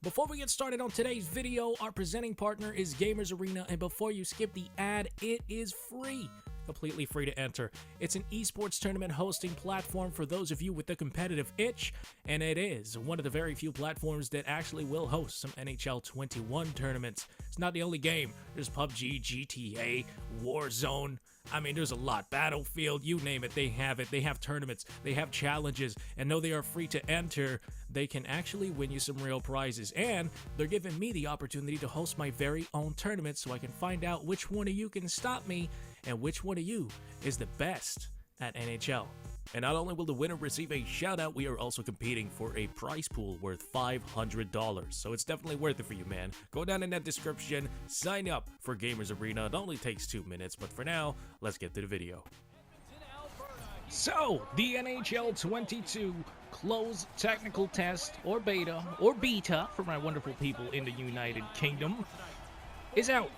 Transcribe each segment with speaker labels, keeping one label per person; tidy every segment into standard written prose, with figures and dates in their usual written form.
Speaker 1: Before we get started on today's video, our presenting partner is Gamers Arena, and before you skip the ad, it is free. Completely free to enter. It's an esports tournament hosting platform for those of you with the competitive itch, and it is one of the very few platforms that actually will host some NHL 21 tournaments. It's not the only game. There's PUBG, GTA, Warzone. I mean, there's a lot. Battlefield, you name it, they have it. They have tournaments, they have challenges, and though they are free to enter, they can actually win you some real prizes. And they're giving me the opportunity to host my very own tournament so I can find out which one of you can stop me and which one of you is the best at NHL. And not only will the winner receive a shout out, we are also competing for a prize pool worth $500. So it's definitely worth it for you, man. Go down in that description, sign up for Gamers Arena. It only takes 2 minutes, but for now, let's get to the video. So, the NHL 22 closed technical test, or beta, for my wonderful people in the United Kingdom, is out.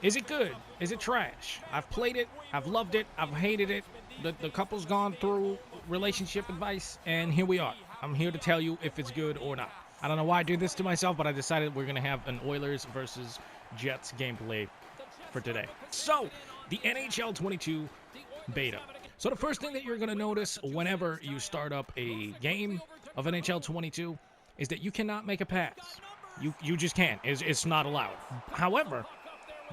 Speaker 1: Is it good? Is it trash? I've played it, I've loved it, I've hated it. The couple's gone through relationship advice, and here we are. I'm here to tell you if it's good or not. I don't know why I do this to myself, but I decided we're going to have an Oilers versus Jets gameplay for today. So, the NHL 22 beta. So the first thing that you're going to notice whenever you start up a game of NHL 22 is that you cannot make a pass. You just can't. It's not allowed. However,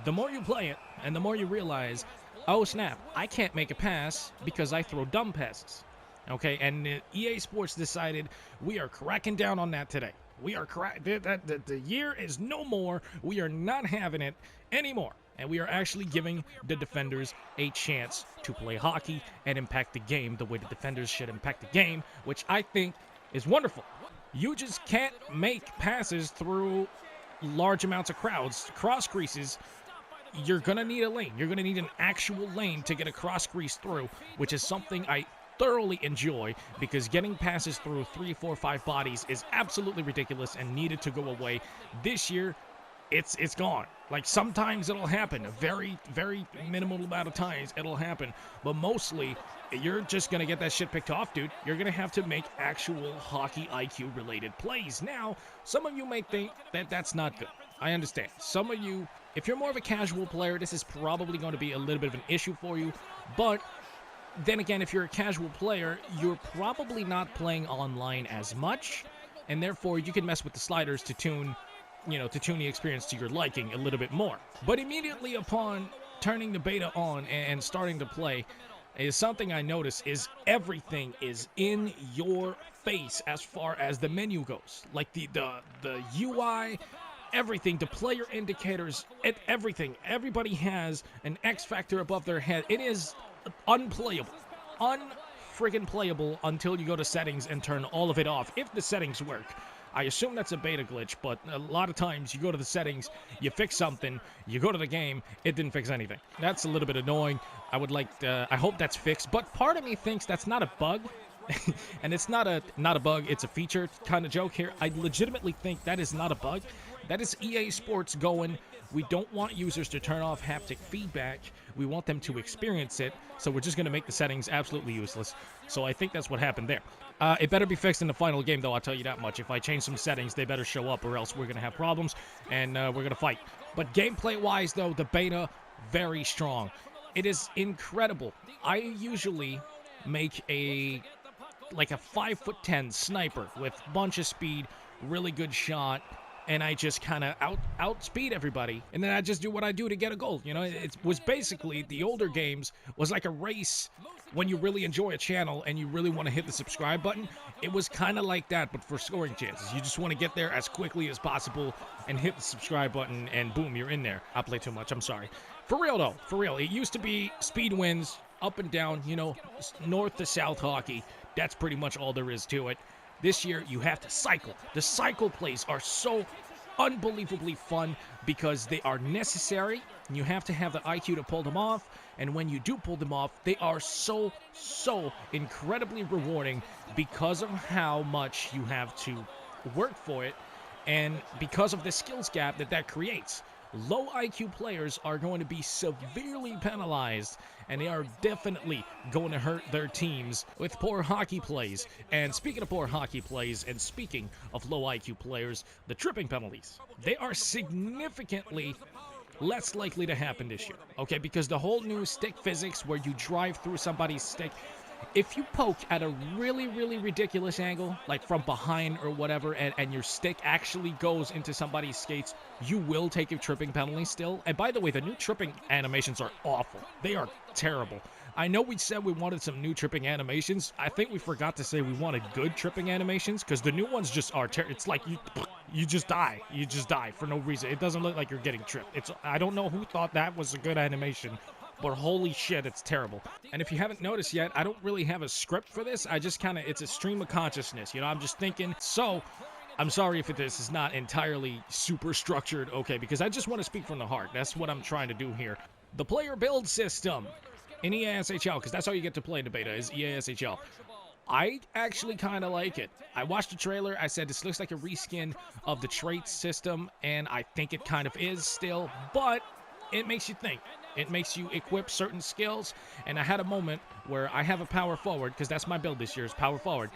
Speaker 1: the more you play it, and the more you realize, oh snap, I can't make a pass because I throw dumb passes. Okay, and EA Sports decided we are cracking down on that today. We are the year is no more. We are not having it anymore. And we are actually giving the defenders a chance to play hockey and impact the game the way the defenders should impact the game, which I think is wonderful. You just can't make passes through large amounts of crowds, cross creases. You're going to need a lane. You're going to need an actual lane to get a cross crease through, which is something I thoroughly enjoy because getting passes through 3, 4, 5 bodies is absolutely ridiculous and needed to go away. This year, it's gone. Like, sometimes it'll happen. A very, very minimal amount of times it'll happen. But mostly, you're just going to get that shit picked off, dude. You're going to have to make actual hockey IQ-related plays. Now, some of you may think that that's not good. I understand. Some of you, if you're more of a casual player, this is probably going to be a little bit of an issue for you. But then again, if you're a casual player, you're probably not playing online as much. And therefore, you can mess with the sliders to tune the experience to your liking a little bit more. But immediately upon turning the beta on and starting to play, is something I notice is everything is in your face as far as the menu goes. Like the UI, everything, the player indicators, everything. Everybody has an X factor above their head. It is unplayable. Unfriggin' playable until you go to settings and turn all of it off, if the settings work. I assume that's a beta glitch, but a lot of times you go to the settings, you fix something, you go to the game, it didn't fix anything. That's a little bit annoying. I hope that's fixed, but part of me thinks that's not a bug. And it's not a bug, it's a feature kind of joke here. I legitimately think that is not a bug. That is EA Sports going, we don't want users to turn off haptic feedback. We want them to experience it, so we're just going to make the settings absolutely useless. So I think that's what happened there. It better be fixed in the final game, though, I'll tell you that much. If I change some settings, they better show up, or else we're going to have problems, and we're going to fight. But gameplay-wise, though, the beta, very strong. It is incredible. I usually make a 5'10" sniper with a bunch of speed, really good shot, and I just kind of outspeed everybody, and then I just do what I do to get a goal. You know, it was basically, the older games was like a race when you really enjoy a channel and you really want to hit the subscribe button. It was kind of like that, but for scoring chances. You just want to get there as quickly as possible and hit the subscribe button, and boom, you're in there. I play too much, I'm sorry. For real, though, for real, it used to be speed wins, up and down, you know, north to south hockey. That's pretty much all there is to it. This year, you have to cycle. The cycle plays are so unbelievably fun because they are necessary. And you have to have the IQ to pull them off. And when you do pull them off, they are so incredibly rewarding because of how much you have to work for it and because of the skills gap that creates. low IQ players are going to be severely penalized, and they are definitely going to hurt their teams with poor hockey plays. And speaking of poor hockey plays, and speaking of low IQ players, the tripping penalties, they are significantly less likely to happen this year, okay? Because the whole new stick physics where you drive through somebody's stick, if you poke at a really, really ridiculous angle, like from behind or whatever, and your stick actually goes into somebody's skates, you will take a tripping penalty still. And by the way, the new tripping animations are awful. They are terrible. I know we said we wanted some new tripping animations. I think we forgot to say we wanted good tripping animations, because the new ones just are it's like you just die. You just die for no reason. It doesn't look like you're getting tripped. I don't know who thought that was a good animation, but holy shit, it's terrible. And if you haven't noticed yet, I don't really have a script for this. I just it's a stream of consciousness. You know, I'm just thinking. So I'm sorry if this is not entirely super structured, okay, because I just want to speak from the heart. That's what I'm trying to do here. The player build system in EASHL, because that's how you get to play in the beta, is EASHL. I actually kind of like it. I watched the trailer. I said this looks like a reskin of the traits system, and I think it kind of is still, but it makes you think. It makes you equip certain skills, and I had a moment where I have a power forward, because that's my build this year is power forward.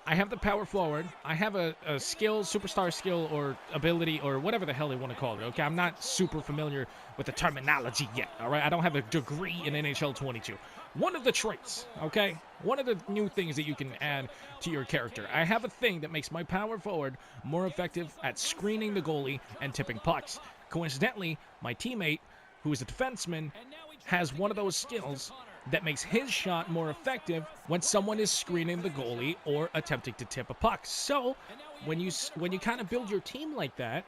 Speaker 1: I have the power forward. I have a skill, superstar skill, or ability, or whatever the hell they want to call it, okay? I'm not super familiar with the terminology yet, all right? I don't have a degree in NHL 22. One of the traits, okay? One of the new things that you can add to your character. I have a thing that makes my power forward more effective at screening the goalie and tipping pucks. Coincidentally, my teammate, who is a defenseman, has one of those skills that makes his shot more effective when someone is screening the goalie or attempting to tip a puck. So when you kind of build your team like that,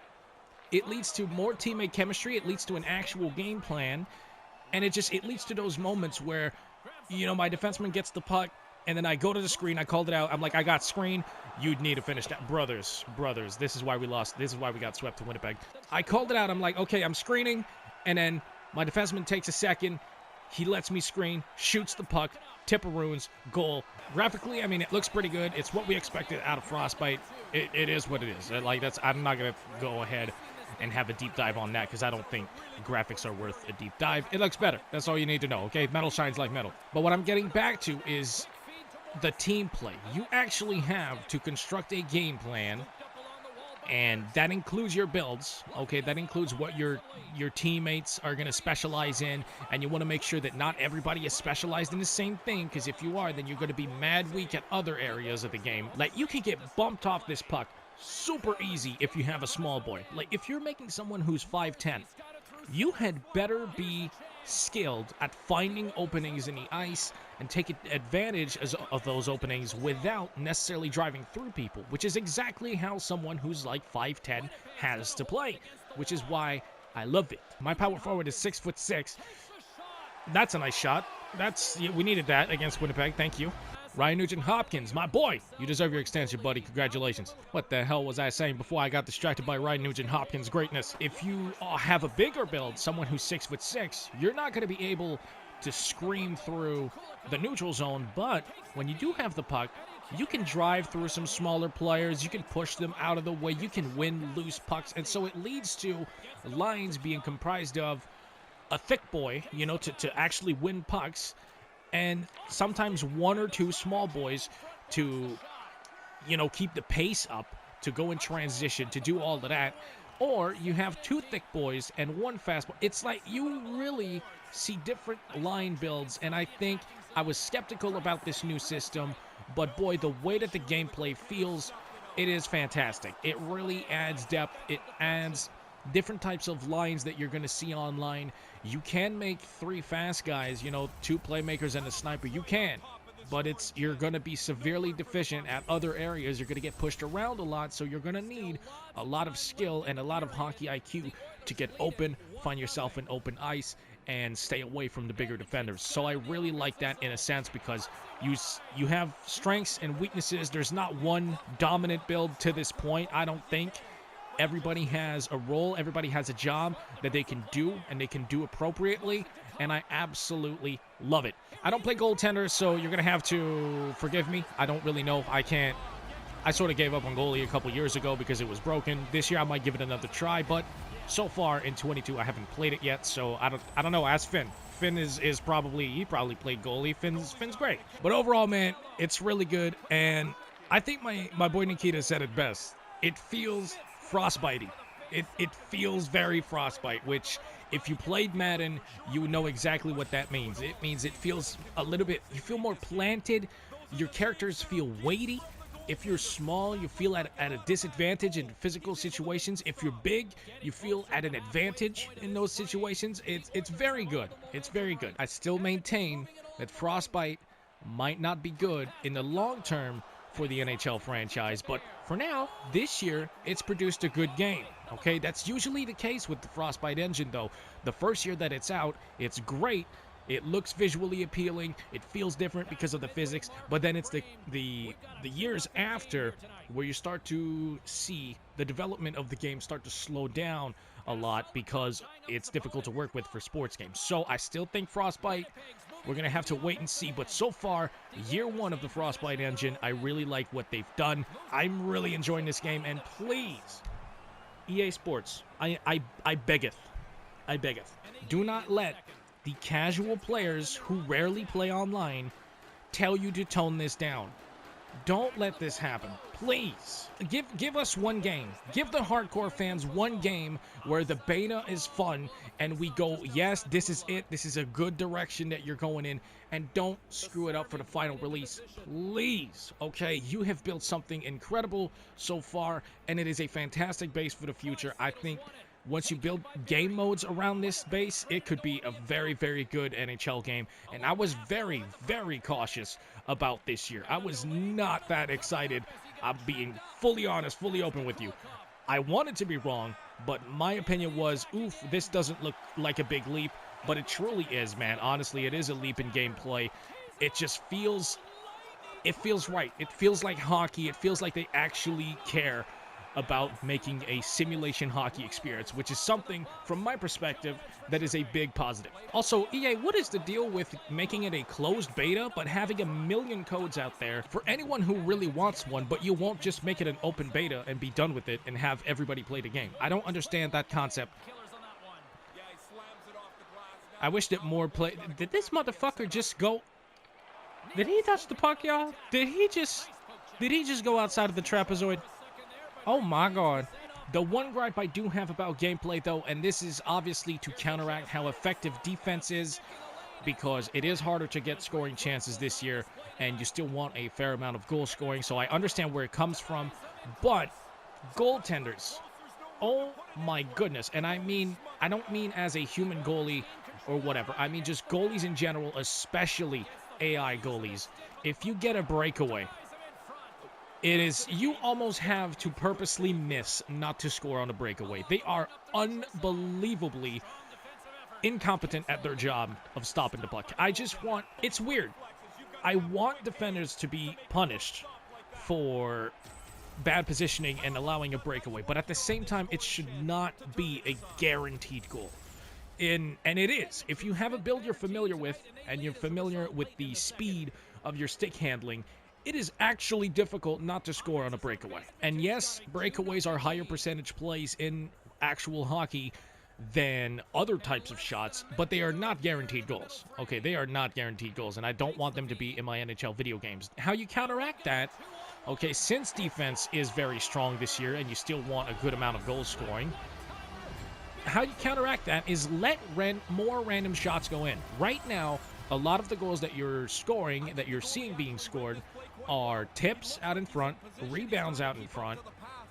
Speaker 1: it leads to more teammate chemistry, it leads to an actual game plan, and it leads to those moments where, you know, my defenseman gets the puck, and then I go to the screen, I called it out, I'm like, I got screen, you'd need to finish that. Brothers, this is why we lost, this is why we got swept to Winnipeg. I called it out, I'm like, okay, I'm screening, and then my defenseman takes a second, he lets me screen, shoots the puck, tipperoons, goal. Graphically, I mean, it looks pretty good. It's what we expected out of Frostbite. It is what it is. I'm not going to go ahead and have a deep dive on that, because I don't think graphics are worth a deep dive. It looks better. That's all you need to know, okay? Metal shines like metal. But what I'm getting back to is the team play. You actually have to construct a game plan, and that includes your builds, okay? That includes what your teammates are going to specialize in, and you want to make sure that not everybody is specialized in the same thing, because if you are, then you're going to be mad weak at other areas of the game. Like, you can get bumped off this puck super easy if you have a small boy. Like, if you're making someone who's 5'10", you had better be skilled at finding openings in the ice and taking advantage of those openings without necessarily driving through people, which is exactly how someone who's like 5'10" has to play, which is why I love it. My power forward is 6'6". That's a nice shot. We needed that against Winnipeg. Thank you. Ryan Nugent-Hopkins, my boy. You deserve your extension, buddy. Congratulations. What the hell was I saying before I got distracted by Ryan Nugent-Hopkins' greatness? If you have a bigger build, someone who's 6'6", you're not going to be able to scream through the neutral zone, but when you do have the puck, you can drive through some smaller players, you can push them out of the way, you can win loose pucks, and so it leads to lines being comprised of a thick boy, you know, to actually win pucks, and sometimes one or two small boys to, you know, keep the pace up, to go in transition, to do all of that. Or you have two thick boys and one fast boy. It's like you really see different line builds, and I think I was skeptical about this new system, but boy, the way that the gameplay feels, it is fantastic. It really adds depth. It adds different types of lines that you're going to see online. You can make 3 fast guys, you know, 2 playmakers and a sniper. You can, but you're going to be severely deficient at other areas. You're going to get pushed around a lot, so you're going to need a lot of skill and a lot of hockey IQ to get open, find yourself in open ice, and stay away from the bigger defenders. So I really like that in a sense, because you have strengths and weaknesses. There's not one dominant build to this point, I don't think. Everybody has a role, everybody has a job that they can do, and they can do appropriately, and I absolutely love it. I don't play goaltender, so you're going to have to forgive me. I don't really know. I sort of gave up on goalie a couple years ago because it was broken. This year I might give it another try, but So far in 22, I haven't played it yet, so I don't know. Ask Finn. Finn is probably, he probably played goalie. Finn's great. But overall, man, it's really good, and I think my boy Nikita said it best. It feels frostbitey. It feels very frostbite, which if you played Madden, you know exactly what that means. It means it feels a little bit, you feel more planted. Your characters feel weighty. If you're small, you feel at a disadvantage in physical situations. If you're big, you feel at an advantage in those situations. It's very good. It's very good. I still maintain that Frostbite might not be good in the long term for the NHL franchise, but for now, this year, it's produced a good game. Okay, that's usually the case with the Frostbite engine, though. The first year that it's out, it's great. It looks visually appealing. It feels different because of the physics. But then it's the years after where you start to see the development of the game start to slow down a lot because it's difficult to work with for sports games. So I still think Frostbite, we're going to have to wait and see. But so far, year one of the Frostbite engine, I really like what they've done. I'm really enjoying this game. And please, EA Sports, I beggeth. I beggeth. Do not let the casual players who rarely play online tell you to tone this down. Don't let this happen. Please. Give us one game. Give the hardcore fans one game where the beta is fun and we go, yes, this is it. This is a good direction that you're going in, and don't screw it up for the final release. Please. Okay, you have built something incredible so far, and it is a fantastic base for the future. I think once you build game modes around this base, it could be a very, very good NHL game. And I was very, very cautious about this year. I was not that excited. I'm being fully honest, fully open with you. I wanted to be wrong, but my opinion was, oof, this doesn't look like a big leap. But it truly is, man. Honestly, it is a leap in gameplay. It just feels, it feels right. It feels like hockey. It feels like they actually care about making a simulation hockey experience, which is something, from my perspective, that is a big positive. Also, EA, what is the deal with making it a closed beta, but having a million codes out there for anyone who really wants one, but you won't just make it an open beta and be done with it and have everybody play the game? I don't understand that concept. I wish that more play... Did this motherfucker just go... Did he touch the puck, y'all? Did he just go outside of the trapezoid? Oh my god. The one gripe I do have about gameplay, though, and this is obviously to counteract how effective defense is, because it is harder to get scoring chances this year, and you still want a fair amount of goal scoring, so I understand where it comes from, but goaltenders, oh my goodness, and I don't mean as a human goalie or whatever, I mean just goalies in general, especially AI goalies. If you get a breakaway, it is, you almost have to purposely miss not to score on a breakaway. They are unbelievably incompetent at their job of stopping the puck. I just want, it's weird. I want defenders to be punished for bad positioning and allowing a breakaway, but at the same time, it should not be a guaranteed goal. And it is. If you have a build you're familiar with, and you're familiar with the speed of your stick handling, it is actually difficult not to score on a breakaway. And yes, breakaways are higher percentage plays in actual hockey than other types of shots, but they are not guaranteed goals. Okay, they are not guaranteed goals, and I don't want them to be in my NHL video games. How you counteract that, okay, since defense is very strong this year and you still want a good amount of goal scoring, how you counteract that is let more random shots go in. Right now, a lot of the goals that you're scoring, that you're seeing being scored, are tips out in front, rebounds out in front,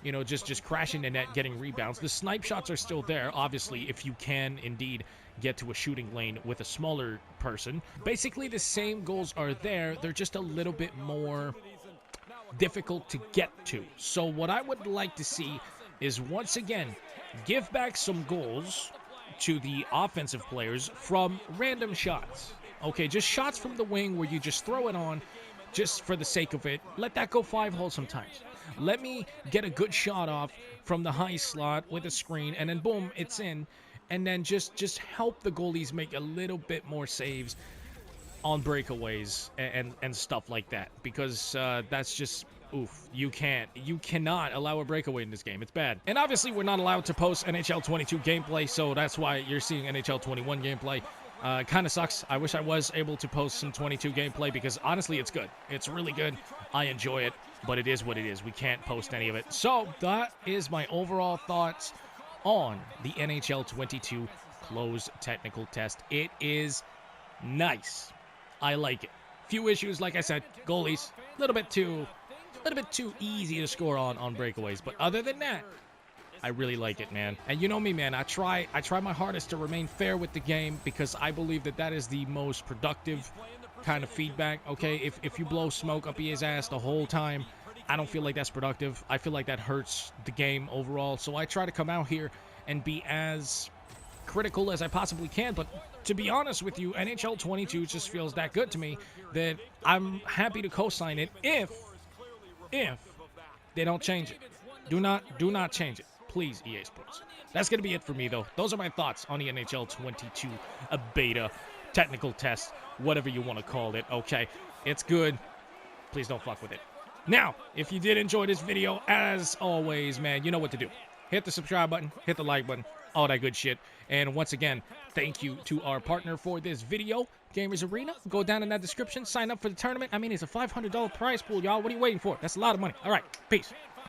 Speaker 1: you know, just crashing the net, getting rebounds. The snipe shots are still there, obviously, if you can indeed get to a shooting lane with a smaller person. Basically, the same goals are there. They're just a little bit more difficult to get to. So what I would like to see is, once again, give back some goals to the offensive players from random shots. Okay, just shots from the wing where you just throw it on just for the sake of it. Let that go 5 holes sometimes. Let me get a good shot off from the high slot with a screen, and then boom, it's in. And then just help the goalies make a little bit more saves on breakaways and stuff like that. Because that's just Oof, you can't. You cannot allow a breakaway in this game. It's bad. And obviously, we're not allowed to post NHL 22 gameplay, so that's why you're seeing NHL 21 gameplay. Kind of sucks. I wish I was able to post some 22 gameplay because honestly, it's good. It's really good. I enjoy it, but it is what it is. We can't post any of it. So that is my overall thoughts on the NHL 22 closed technical test. It is nice. I like it. Few issues, like I said, goalies, a little bit too easy to score on breakaways. But other than that, I really like it, man. And you know me, man. I try my hardest to remain fair with the game because I believe that is the most productive kind of feedback. Okay, if you blow smoke up his ass the whole time, I don't feel like that's productive. I feel like that hurts the game overall. So I try to come out here and be as critical as I possibly can. But to be honest with you, NHL 22 just feels that good to me that I'm happy to co-sign it if they don't change it. Do not change it. Please, EA Sports. That's going to be it for me, though. Those are my thoughts on the NHL 22 beta technical test, whatever you want to call it, okay? It's good. Please don't fuck with it. Now, if you did enjoy this video, as always, man, you know what to do. Hit the subscribe button, hit the like button, all that good shit. And once again, thank you to our partner for this video, Gamers Arena. Go down in that description, sign up for the tournament. I mean, it's a $500 prize pool, y'all. What are you waiting for? That's a lot of money. All right, peace.